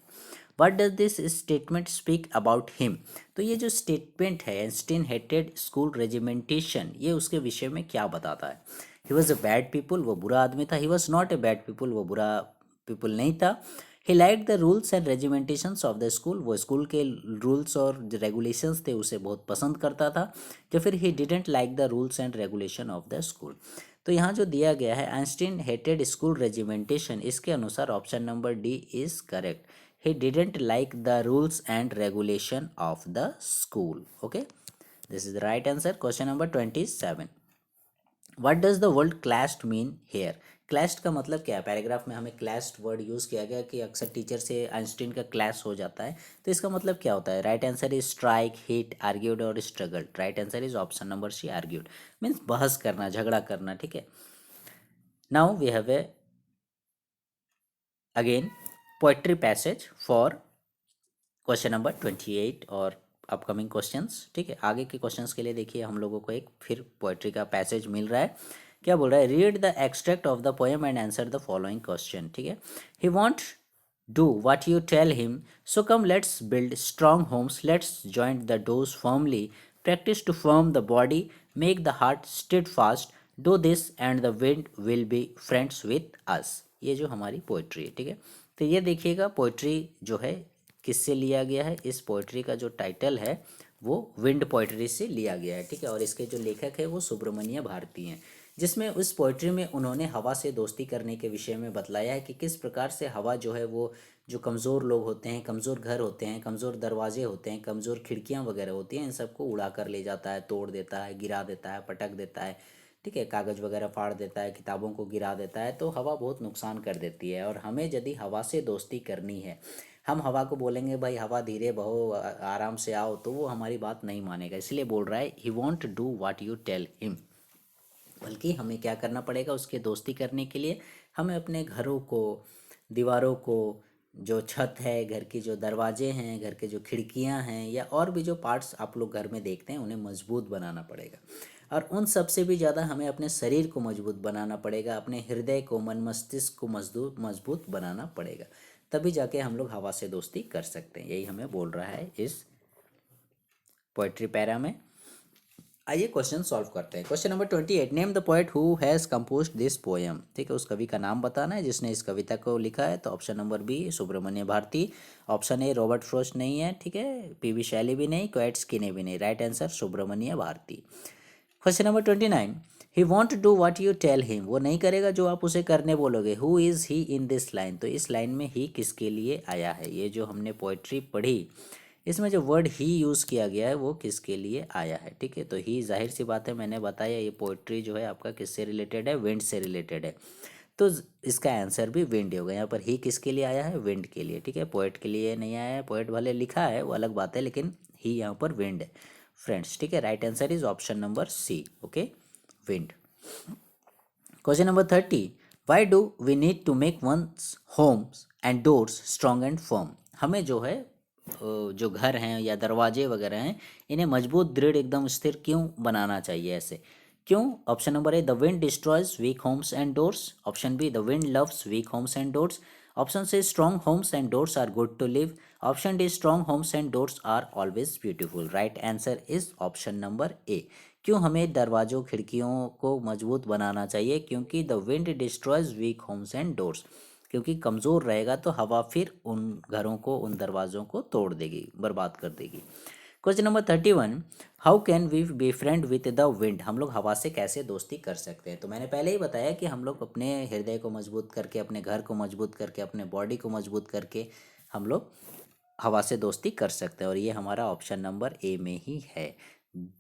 What does this statement speak about him. तो ये जो स्टेटमेंट है, आइंस्टीन हेटेड स्कूल रेजिमेंटेशन, ये उसके विषय में क्या बताता है? He was a bad people, वो बुरा आदमी था। He was not a bad people, वो बुरा पीपल नहीं था। He like the rules and regimentations of the school, वो स्कूल के रूल्स और रेगुलेशंस थे उसे बहुत पसंद करता था। तो फिर he didn't like the rules and regulation of the school. तो यहाँ जो दिया गया है आइंस्टीन हेटेड स्कूल रेजिमेंटेशन, इसके अनुसार option number D is correct. He didn't like the rules and regulation of the school. Okay, this is the right answer. Question number 27. What does the word clashed mean here? Clashed का मतलब क्या है? पैराग्राफ में हमें क्लैश्ड वर्ड यूज़ किया गया कि अक्सर टीचर से आइंस्टीन का क्लैश हो जाता है, तो इसका मतलब क्या होता है? Right answer is strike, hit, argued और struggle. Right answer is option number C, argued, means बहस करना, झगड़ा करना। ठीक है, now we have a again poetry passage for question number 28 और अपकमिंग क्वेश्चंस। ठीक है, आगे के क्वेश्चंस के लिए देखिए हम लोगों को एक फिर पोएट्री का पैसेज मिल रहा है। क्या बोल रहा है? Read the extract of the poem and answer the following question. ठीक है, he won't do what you tell him, so come let's build strong homes, let's join the doors firmly, practice to firm the body, make the heart steadfast, do this and the wind will be friends with us। ये जो हमारी पोइट्री है। ठीक है, तो ये देखिएगा पोइट्री जो है किससे लिया गया है। इस पोइट्री का जो टाइटल है वो विंड पोइट्री से लिया गया है। ठीक है, और इसके जो लेखक है वो सुब्रमण्य भारती हैं, जिसमें उस पोइट्री में उन्होंने हवा से दोस्ती करने के विषय में बतलाया है कि किस प्रकार से हवा जो है वो जो कमज़ोर लोग होते हैं, कमज़ोर घर होते हैं, कमज़ोर दरवाजे होते हैं, कमज़ोर खिड़कियाँ वगैरह होती हैं, इन सबको उड़ा कर ले जाता है, तोड़ देता है, गिरा देता है, पटक देता है। ठीक है, कागज़ वगैरह फाड़ देता है, किताबों को गिरा देता है। तो हवा बहुत नुकसान कर देती है, और हमें यदि हवा से दोस्ती करनी है, हम हवा को बोलेंगे भाई हवा धीरे बहो, आराम से आओ, तो वो हमारी बात नहीं मानेगा। इसलिए बोल रहा है he won't do what you tell him, बल्कि हमें क्या करना पड़ेगा उसके दोस्ती करने के लिए, हमें अपने घरों को, दीवारों को, जो छत है घर की, जो दरवाजे हैं घर के, जो खिड़कियां हैं, या और भी जो पार्ट्स आप लोग घर में देखते हैं, उन्हें मजबूत बनाना पड़ेगा। और उन सब से भी ज़्यादा हमें अपने शरीर को मजबूत बनाना पड़ेगा, अपने हृदय को, मन मस्तिष्क को मजबूत बनाना पड़ेगा। तभी जाके हम लोग हवा से दोस्ती कर सकते हैं। यही हमें बोल रहा है इस पोएट्री पैरा में। आइए क्वेश्चन सॉल्व करते हैं। Question number 28, name the poet who has composed this poem. ठीक है, उस कवि का नाम बताना है जिसने इस कविता को लिखा है। तो option number B Subramania Bharati, option A Robert Frost नहीं है, ठीक है, पीवी शैली भी नहीं, क्वेट स्किने भी नहीं। Right answer Subramania Bharati. Question number 29, he won't do what you tell him, वो नहीं करेगा जो आप उसे करने बोलोगे। Who is he in this line, तो इस लाइन में ही किसके लिए आया है। ये जो हमने पोएट्री पढ़ी, इसमें जो वर्ड ही यूज़ किया गया है वो किसके लिए आया है। ठीक है, तो ही जाहिर सी बात है, मैंने बताया ये पोएट्री जो है आपका किससे रिलेटेड है, विंड से रिलेटेड है। तो इसका आंसर भी विंड होगा। यहाँ पर ही किसके लिए आया है, विंड के लिए। ठीक है, पोएट के लिए नहीं आया है, पोएट भले लिखा है वो अलग बात है, लेकिन ही यहाँ पर विंड है फ्रेंड्स। ठीक है, right answer is option number C, okay, wind. Question number 30, why do we need to make one's homes and doors strong and firm. हमें जो है जो घर हैं या दरवाजे वगैरह हैं, इन्हें मजबूत, दृढ़, एकदम स्थिर क्यों बनाना चाहिए, ऐसे क्यों। Option number A the wind destroys weak homes and doors, option B the wind loves weak homes and doors, option C strong homes and doors are good to live, option D strong homes and doors are always beautiful. Right answer is option number A. क्यों हमें दरवाजों खिड़कियों को मजबूत बनाना चाहिए, क्योंकि the wind destroys weak homes and doors, क्योंकि कमज़ोर रहेगा तो हवा फिर उन घरों को, उन दरवाज़ों को तोड़ देगी, बर्बाद कर देगी। Question number 31, how can we be friend with the wind, हम लोग हवा से कैसे दोस्ती कर सकते हैं। तो मैंने पहले ही बताया कि हम लोग अपने हृदय को मजबूत करके, अपने घर को मजबूत करके, अपने बॉडी को मजबूत करके हम लोग हवा से दोस्ती कर सकते हैं, और ये हमारा ऑप्शन नंबर ए में ही है।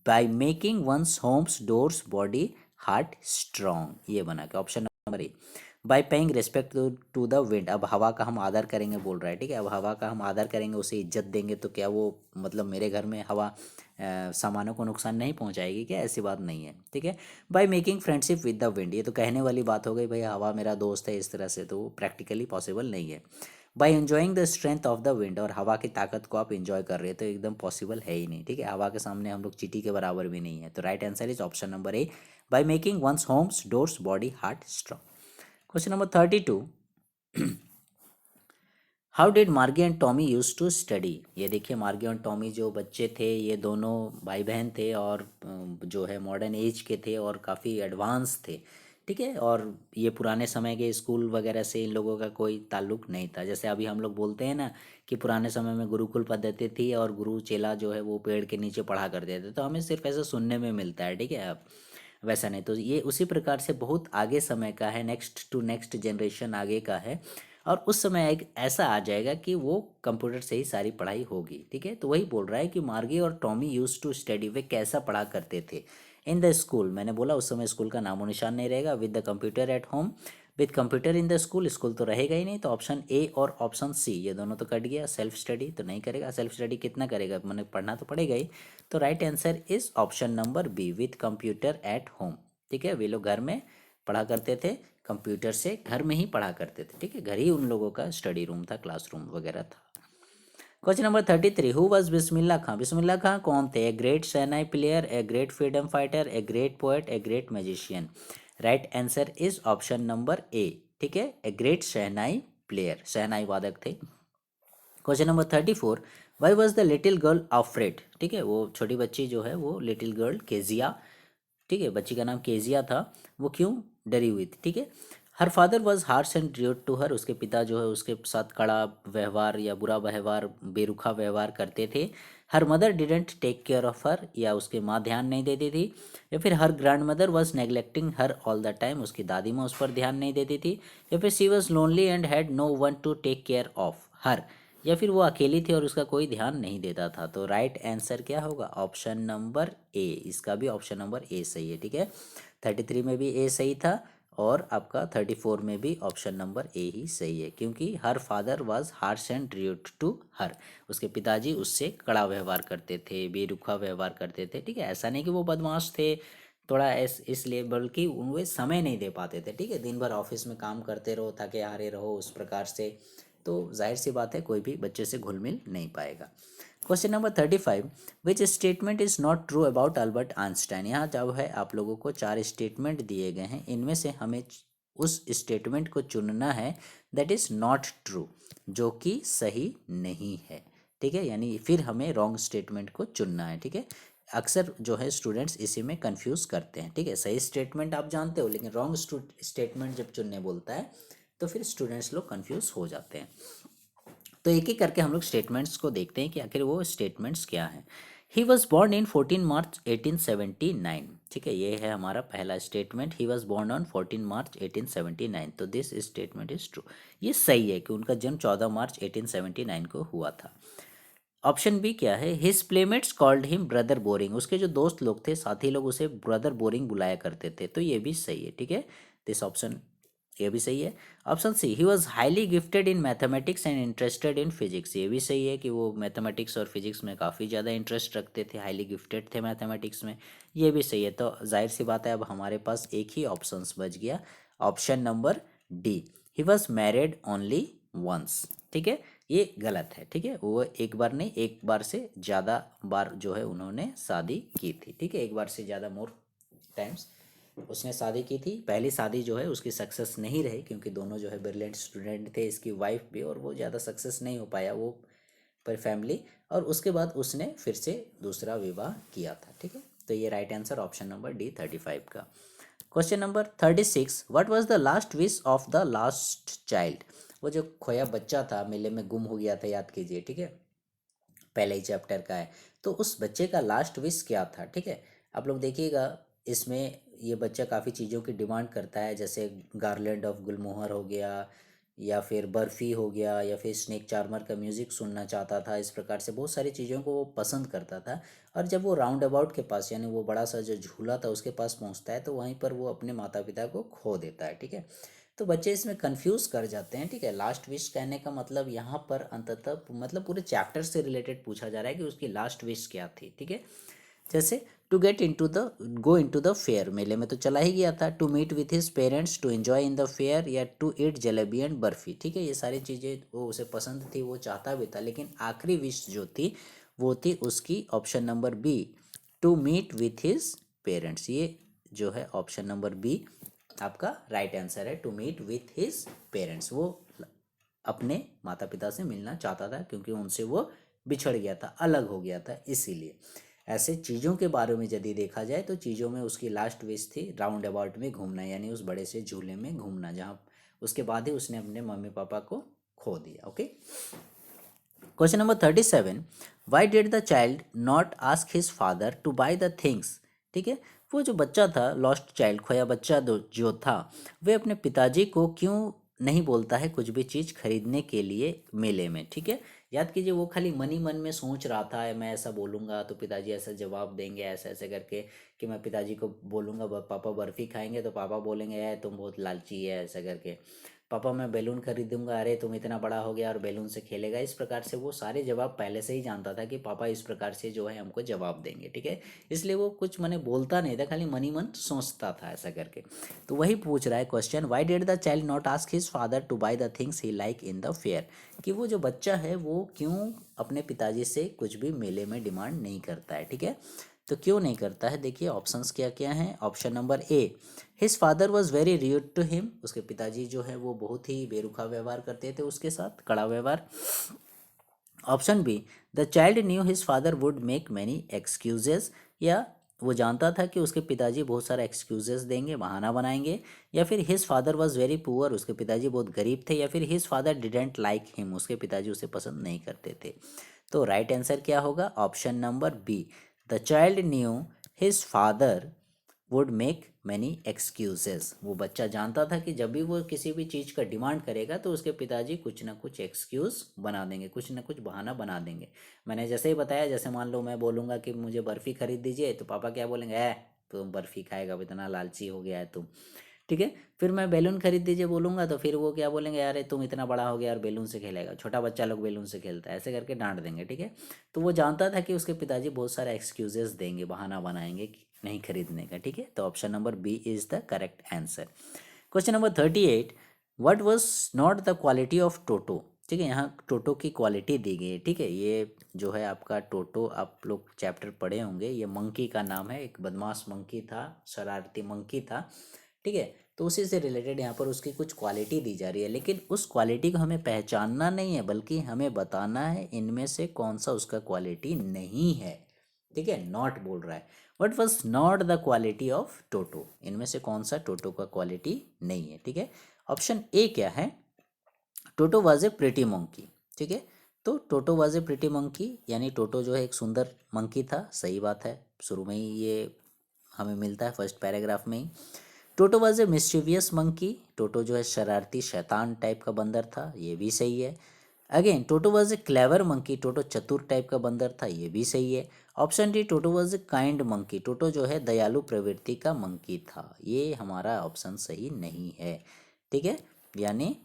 By making one's homes doors body heart strong, ये बना के option number A. By paying respect to the wind, अब हवा का हम आदर करेंगे बोल रहा है। ठीक है, अब हवा का हम आदर करेंगे, उसे इज्जत देंगे, तो क्या वो मतलब मेरे घर में हवा सामानों को नुकसान नहीं पहुंचाएगी क्या, ऐसी बात नहीं है। ठीक है, by making friendship with the wind, ये तो कहने वाली बात हो गई, भाई हवा मेरा दोस्त है इस तरह से, तो प्रैक्टिकली पॉसिबल नहीं है। By enjoying the strength of the wind, और हवा की ताकत को आप एंजॉय कर रहे हैं, तो एकदम पॉसिबल है ही नहीं। ठीक है, हवा के सामने हम लोग चींटी के बराबर भी नहीं है। तो right answer is option number A, by making one's homes doors body heart strong. Question number 32, how did Margie and Tommy use to study. ये देखिए, मार्गी और टॉमी जो बच्चे थे, ये दोनों भाई बहन थे, और जो है मॉडर्न एज के थे और काफ़ी एडवांस थे। ठीक है, और ये पुराने समय के स्कूल वगैरह से इन लोगों का कोई ताल्लुक नहीं था। जैसे अभी हम लोग बोलते हैं ना कि पुराने समय में गुरुकुल पद्धति थी और गुरु चेला जो है वो पेड़ के नीचे पढ़ा करते थे, तो हमें सिर्फ ऐसा सुनने में मिलता है। ठीक है, अब वैसा नहीं, तो ये उसी प्रकार से बहुत आगे समय का है, नेक्स्ट टू नेक्स्ट जनरेशन आगे का है, और उस समय एक ऐसा आ जाएगा कि वो कंप्यूटर से ही सारी पढ़ाई होगी। ठीक है, तो वही बोल रहा है कि मार्गी और टॉमी यूज टू स्टडी, वे कैसा पढ़ा करते थे इन द स्कूल। मैंने बोला उस समय स्कूल का नामो निशान नहीं रहेगा। With the computer at home, with computer in the school, school तो रहेगा ही नहीं। तो ऑप्शन ए और ऑप्शन सी ये दोनों तो कट गया। सेल्फ स्टडी तो नहीं करेगा, सेल्फ स्टडी कितना करेगा, मैंने पढ़ना तो पड़ेगा ही। तो right answer is option number B, with computer at home. ठीक है, वे लोग घर में पढ़ा करते थे, कंप्यूटर से घर में ही पढ़ा करते थे। ठीक है, घर ही उन लोगों का स्टडी रूम था, क्लासरूम वगैरह था। क्वेश्चन नंबर 33, हु वाज बिस्मिल्लाह खां। बिस्मिल्लाह खां कौन थे। A great shehnai player, a great freedom fighter, a great poet, a great magician. Right answer is option number ए। ठीक है, ए ग्रेट शहनाई प्लेयर, शहनाई वादक थे। Question number 34, why was the little girl afraid. ठीक है, वो छोटी बच्ची जो है वो लिटिल गर्ल केजिया, ठीक है, बच्ची का नाम केजिया था, वो क्यों डरी हुई थी। ठीक है, her father was harsh and rude to her, उसके पिता जो है उसके साथ कड़ा व्यवहार या बुरा व्यवहार, बेरुखा व्यवहार करते थे। Her mother didn't take care of her, या उसके माँ ध्यान नहीं देती थी। या फिर her grandmother was neglecting her all the time, उसकी दादी माँ उस पर ध्यान नहीं देती थी। या फिर she was lonely and had no one to take care of her, या फिर वो अकेली थी और उसका कोई ध्यान नहीं देता था। तो राइट आंसर क्या होगा, ऑप्शन नंबर ए, इसका भी ऑप्शन नंबर ए सही है। ठीक है, 33 में भी ए सही था, और आपका 34 में भी ऑप्शन नंबर ए ही सही है, क्योंकि her father was harsh and rude to her, उसके पिताजी उससे कड़ा व्यवहार करते थे, बेरुखा व्यवहार करते थे। ठीक है, ऐसा नहीं कि वो बदमाश थे थोड़ा इसलिए, बल्कि उन्हें समय नहीं दे पाते थे। ठीक है, दिन भर ऑफिस में काम करते रहो, थके हारे रहो उस प्रकार से, तो जाहिर सी बात है कोई भी बच्चे से घुल मिल नहीं पाएगा। Question number 35, which statement is not true about Albert Einstein. यहाँ जब है आप लोगों को 4 स्टेटमेंट दिए गए हैं, इनमें से हमें उस स्टेटमेंट को चुनना है दैट इज नॉट ट्रू, जो कि सही नहीं है। ठीक है, यानी फिर हमें रॉन्ग स्टेटमेंट को चुनना है। ठीक है, अक्सर जो है स्टूडेंट्स इसी में कंफ्यूज करते हैं। ठीक है, सही स्टेटमेंट आप जानते हो, लेकिन रॉन्ग स्टेटमेंट जब चुनने बोलता है तो फिर स्टूडेंट्स लोग कंफ्यूज हो जाते हैं। तो एक एक करके हम लोग स्टेटमेंट्स को देखते हैं कि आखिर वो स्टेटमेंट्स क्या हैं। ही वॉज बॉर्न इन 14 मार्च 1879। ठीक है, ये है हमारा पहला statement, he was born on 14 मार्च 1879। तो दिस स्टेटमेंट इज ट्रू, ये सही है कि उनका जन्म 14 मार्च 1879 को हुआ था। ऑप्शन बी क्या है, his playmates called him brother boring, उसके जो दोस्त लोग थे, साथी लोग, उसे ब्रदर बोरिंग बुलाया करते थे। तो ये भी सही है। ठीक है, दिस ऑप्शन ये भी सही है। Option C, he was highly gifted in mathematics and interested in physics, ये भी सही है कि वो मैथमेटिक्स और फिजिक्स में काफ़ी ज़्यादा इंटरेस्ट रखते थे, हाईली गिफ्टेड थे मैथमेटिक्स में, ये भी सही है। तो जाहिर सी बात है अब हमारे पास एक ही ऑप्शन बच गया, option number D, he was married only once. ठीक है, ये गलत है। ठीक है, वो एक बार नहीं, एक बार से ज़्यादा बार जो है उन्होंने शादी की थी। ठीक है, एक बार से ज़्यादा मोर टाइम्स उसने शादी की थी। पहली शादी जो है उसकी सक्सेस नहीं रही, क्योंकि दोनों जो है ब्रिलियंट स्टूडेंट थे, इसकी वाइफ भी, और वो ज़्यादा सक्सेस नहीं हो पाया वो पर फैमिली, और उसके बाद उसने फिर से दूसरा विवाह किया था। ठीक है, तो ये right answer option number D 35 का। Question number 36, what was the last wish of the last child. वो जो खोया बच्चा था, मेले में गुम हो गया था, याद कीजिए। ठीक है, पहले ही चैप्टर का है। तो उस बच्चे का लास्ट विश क्या था। ठीक है, आप लोग देखिएगा, इसमें ये बच्चा काफ़ी चीज़ों की डिमांड करता है, जैसे गार्लैंड ऑफ गुलमोहर हो गया, या फिर बर्फ़ी हो गया, या फिर स्नेक चार्मर का म्यूज़िक सुनना चाहता था। इस प्रकार से बहुत सारी चीज़ों को वो पसंद करता था। और जब वो राउंड अबाउट के पास, यानी वो बड़ा सा जो झूला था उसके पास पहुंचता है, तो वहीं पर वो अपने माता पिता को खो देता है। ठीक है, तो बच्चे इसमें कंफ्यूज कर जाते हैं। ठीक है, लास्ट विश कहने का मतलब यहाँ पर अंततः मतलब पूरे चैप्टर से रिलेटेड पूछा जा रहा है कि उसकी लास्ट विश क्या थी। ठीक है, जैसे to get into the go into the fair, मेले में तो चला ही गया था। To meet with his parents, to enjoy in the fair, या to eat jalebi and barfi. ठीक है, ये सारी चीज़ें वो उसे पसंद थी, वो चाहता भी था, लेकिन आखिरी विश जो थी वो थी उसकी option number B, to meet with his parents. ये जो है ऑप्शन नंबर बी आपका राइट आंसर है, to meet with his parents. वो अपने माता पिता से मिलना चाहता था, क्योंकि उनसे वो बिछड़ गया था, अलग हो गया था, इसीलिए। ऐसे चीज़ों के बारे में यदि देखा जाए तो चीज़ों में उसकी लास्ट विश थी राउंड अबाउट में घूमना, यानी उस बड़े से झूले में घूमना, जहाँ उसके बाद ही उसने अपने मम्मी पापा को खो दिया। Okay, question number 37, why did the child not ask his father two by the things. ठीक है, वो जो बच्चा था, लॉस्ट चाइल्ड, खोया बच्चा जो था, वे अपने पिताजी को क्यों नहीं बोलता है कुछ भी चीज़ खरीदने के लिए मेले में। ठीक है, याद कीजिए, वो खाली मन ही मन में सोच रहा था, मैं ऐसा बोलूँगा तो पिताजी ऐसा जवाब देंगे, ऐसे ऐसे करके, कि मैं पिताजी को बोलूँगा पापा बर्फ़ी खाएंगे, तो पापा बोलेंगे है तुम बहुत लालची है, ऐसा करके। पापा मैं बैलून खरीदूंगा, अरे तुम इतना बड़ा हो गया और बैलून से खेलेगा। इस प्रकार से वो सारे जवाब पहले से ही जानता था कि पापा इस प्रकार से जो है हमको जवाब देंगे। ठीक है, इसलिए वो कुछ मैंने बोलता नहीं था, खाली मन ही मन सोचता था ऐसा करके। तो वही पूछ रहा है question, why did the child not ask his father two by the things he like in the fair, कि वो जो बच्चा है वो क्यों अपने पिताजी से कुछ भी मेले में डिमांड नहीं करता है। ठीक है, तो क्यों नहीं करता है, देखिए ऑप्शंस क्या क्या हैं। Option number A, his father was very rude to him, उसके पिताजी जो है वो बहुत ही बेरुखा व्यवहार करते थे उसके साथ, कड़ा व्यवहार। Option B, the child knew his father would make many excuses, या वो जानता था कि उसके पिताजी बहुत सारा एक्सक्यूजेस देंगे, बहाना बनाएंगे। या फिर his father was very poor, उसके पिताजी बहुत गरीब थे। या फिर his father didn't like him, उसके पिताजी उसे पसंद नहीं करते थे। तो राइट आंसर क्या होगा, option number B, the child knew his father would make many excuses. वो बच्चा जानता था कि जब भी वो किसी भी चीज़ का डिमांड करेगा तो उसके पिताजी कुछ ना कुछ एक्सक्यूज़ बना देंगे, कुछ ना कुछ बहाना बना देंगे। मैंने जैसे ही बताया, जैसे मान लो मैं बोलूँगा कि मुझे बर्फ़ी खरीद दीजिए, तो पापा क्या बोलेंगे, तुम बर्फ़ी खाएगा, इतना लालची हो गया है तुम। ठीक है। फिर मैं बैलून खरीद दीजिए बोलूँगा तो फिर वो क्या बोलेंगे, यार ये तुम इतना बड़ा हो गया और बैलून से खेलेगा, छोटा बच्चा लोग बैलून से खेलता है, ऐसे करके डांट देंगे। ठीक है। तो वो जानता था कि उसके पिताजी बहुत सारा एक्सक्यूजेस देंगे, बहाना बनाएंगे कि नहीं खरीदने का। ठीक है। तो option number B is the correct answer. Question number 38, what was not the quality of Toto. ठीक है, यहाँ टोटो की क्वालिटी दी गई है। ठीक है, ये जो है आपका टोटो, आप लोग चैप्टर पढ़े होंगे, ये मंकी का नाम है, एक बदमाश मंकी था, शरारती मंकी था। ठीक है। तो उसी से रिलेटेड यहाँ पर उसकी कुछ क्वालिटी दी जा रही है, लेकिन उस क्वालिटी को हमें पहचानना नहीं है, बल्कि हमें बताना है इनमें से कौन सा उसका क्वालिटी नहीं है। ठीक है, नॉट बोल रहा है, what was not the quality of टोटो, इनमें से कौन सा टोटो का क्वालिटी नहीं है। ठीक है। ऑप्शन ए क्या है, टोटो वाज ए प्रिटी मंकी। ठीक है। तो Toto was A pretty monkey, यानी टोटो जो है एक सुंदर मंकी था, सही बात है, शुरू में ही ये हमें मिलता है फर्स्ट पैराग्राफ में ही। टोटो वाज ए मिस्chievous मंकी, टोटो जो है शरारती शैतान टाइप का बंदर था, ये भी सही है। Again Toto was a clever monkey, Toto चतुर टाइप का बंदर था, ये भी सही है। Option D, Toto was a kind monkey, Toto जो है दयालु प्रवृत्ति का मंकी था, ये हमारा ऑप्शन सही नहीं है। ठीक है, यानी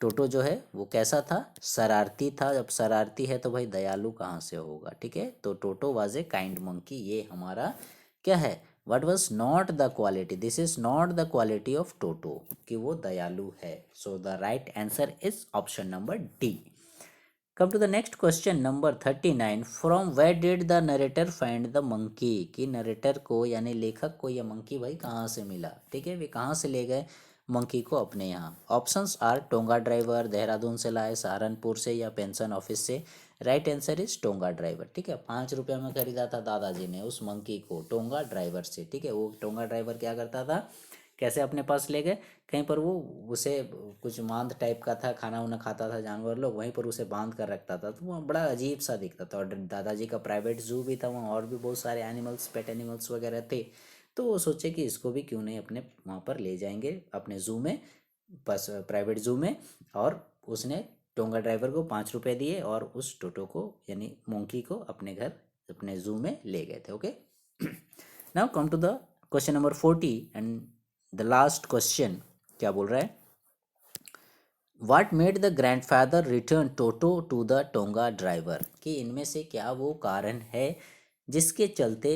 टोटो जो है वो कैसा था, शरारती था, जब शरारती है तो भाई दयालु कहाँ से होगा। ठीक है, तो Toto was a kind monkey, ये हमारा क्या है, what was not the quality, this is not the quality of Toto, कि वो दयालु है। So the right answer is option number D. Come to the next question number 39, from where did the narrator find the monkey, कि नरेटर को यानी लेखक को यह मंकी भाई कहाँ से मिला। ठीक है, वे कहाँ से ले गए मंकी को अपने यहाँ। Options are, tonga driver, Dehradun से लाए, सहारनपुर से, या पेंशन ऑफिस से। Right answer is tonga driver. ठीक है, 5 रुपये में खरीदा था दादाजी ने उस मंकी को टोंगा ड्राइवर से। ठीक है, वो टोंगा ड्राइवर क्या करता था, कैसे अपने पास ले गए, कहीं पर वो उसे कुछ मांद टाइप का था, खाना वाना खाता था जानवर लोग, वहीं पर उसे बांध कर रखता था, तो वो बड़ा अजीब सा दिखता था। और दादाजी का प्राइवेट जू भी था वहाँ, और भी बहुत सारे एनिमल्स, पेट एनिमल्स वगैरह थे। तो वो सोचे कि इसको भी क्यों नहीं अपने वहाँ पर ले जाएंगे, अपने जू में, बस प्राइवेट जू में। और उसने टोंगा ड्राइवर को 5 रुपये दिए और उस टोटो को यानी मोंकी को अपने घर, अपने जू में ले गए थे। Okay, now come to the question number 40 and the last question. क्या बोल रहा है, what made the grandfather return Toto to the tonga driver, कि इनमें से क्या वो कारण है जिसके चलते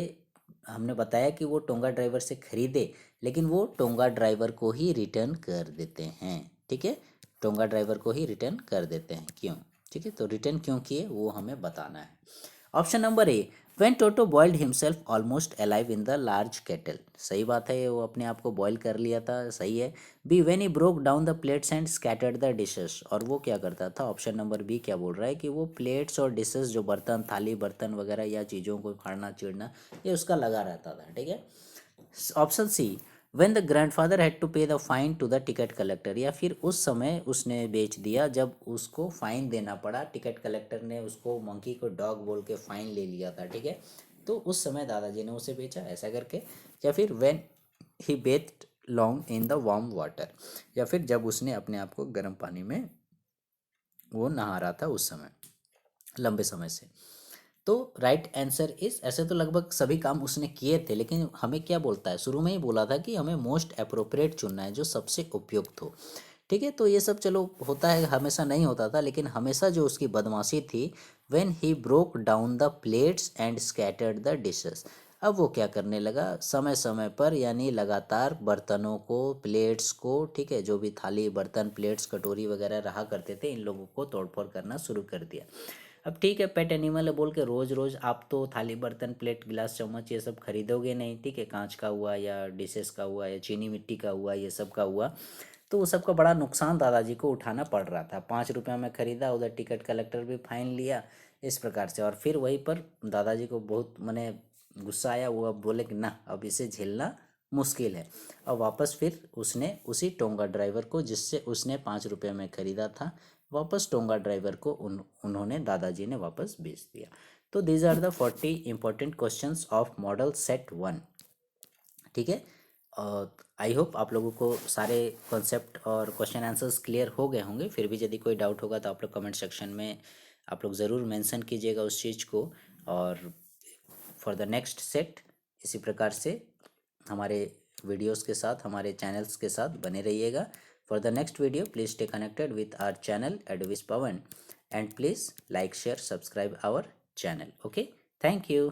हमने बताया कि वो टोंगा ड्राइवर से खरीदे, लेकिन वो टोंगा ड्राइवर को ही रिटर्न कर देते हैं। ठीक है, टोंगा ड्राइवर को ही रिटर्न कर देते हैं, क्यों। ठीक है, तो रिटर्न क्यों किए वो हमें बताना है। Option number A, when toto boiled himself almost alive in the large kettle, सही बात है, वो अपने आप को बॉयल कर लिया था, सही है। B, when he broke down the plates and scattered the dishes, और वो क्या करता था, ऑप्शन नंबर बी क्या बोल रहा है कि वो प्लेट्स और डिशेस, जो बर्तन, थाली बर्तन वगैरह या चीज़ों को फाड़ना चीड़ना, ये उसका लगा रहता था। ठीक है। Option C, when the grandfather had to pay the fine to the ticket collector, या फिर उस समय उसने बेच दिया जब उसको फाइन देना पड़ा, टिकट कलेक्टर ने उसको मंकी को डॉग बोल के फाइन ले लिया था। ठीक है, तो उस समय दादाजी ने उसे बेचा, ऐसा करके। या फिर when he bathed long in the warm water, या फिर जब उसने अपने आप को गर्म पानी में वो नहा रहा था उस समय, लंबे समय से। तो राइट आंसर इज, ऐसे तो लगभग सभी काम उसने किए थे, लेकिन हमें क्या बोलता है, शुरू में ही बोला था कि हमें मोस्ट अप्रोप्रिएट चुनना है, जो सबसे उपयुक्त हो। ठीक है, तो ये सब चलो होता है, हमेशा नहीं होता था, लेकिन हमेशा जो उसकी बदमाशी थी, when he broke down the plates and scattered the dishes, अब वो क्या करने लगा, समय समय पर यानी लगातार बर्तनों को, प्लेट्स को, ठीक है, जो भी थाली बर्तन प्लेट्स कटोरी वगैरह रहा करते थे, इन लोगों को तोड़फोड़ करना शुरू कर दिया। अब ठीक है, पेट एनिमल है बोल के रोज़ रोज़ आप तो थाली बर्तन प्लेट गिलास चम्मच ये सब खरीदोगे नहीं। ठीक है, कांच का हुआ या डिशेस का हुआ या चीनी मिट्टी का हुआ, ये सब का हुआ, तो वो सब का बड़ा नुकसान दादाजी को उठाना पड़ रहा था। 5 रुपये में ख़रीदा, उधर टिकट कलेक्टर भी फाइन लिया, इस प्रकार से। और फिर वहीं पर दादाजी को बहुत मने गुस्सा आया, वो अब बोले कि ना, अब इसे झेलना मुश्किल है। और वापस फिर उसने उसी टोंगा ड्राइवर को, जिससे उसने 5 रुपये में ख़रीदा था, वापस टोंगा ड्राइवर को उन्होंने, दादाजी ने वापस बेच दिया। तो these are the 40 important questions of model set 1। ठीक है, आई होप आप लोगों को सारे कॉन्सेप्ट और क्वेश्चन आंसर्स क्लियर हो गए होंगे। फिर भी यदि कोई डाउट होगा तो आप लोग कमेंट सेक्शन में आप लोग ज़रूर मेंशन कीजिएगा उस चीज़ को। और फॉर द नेक्स्ट सेट इसी प्रकार से हमारे वीडियोस के साथ, हमारे चैनल्स के साथ बने रहिएगा। For the next video please stay connected with our channel एडविस Pawan, and please like share subscribe our channel. Okay, thank you.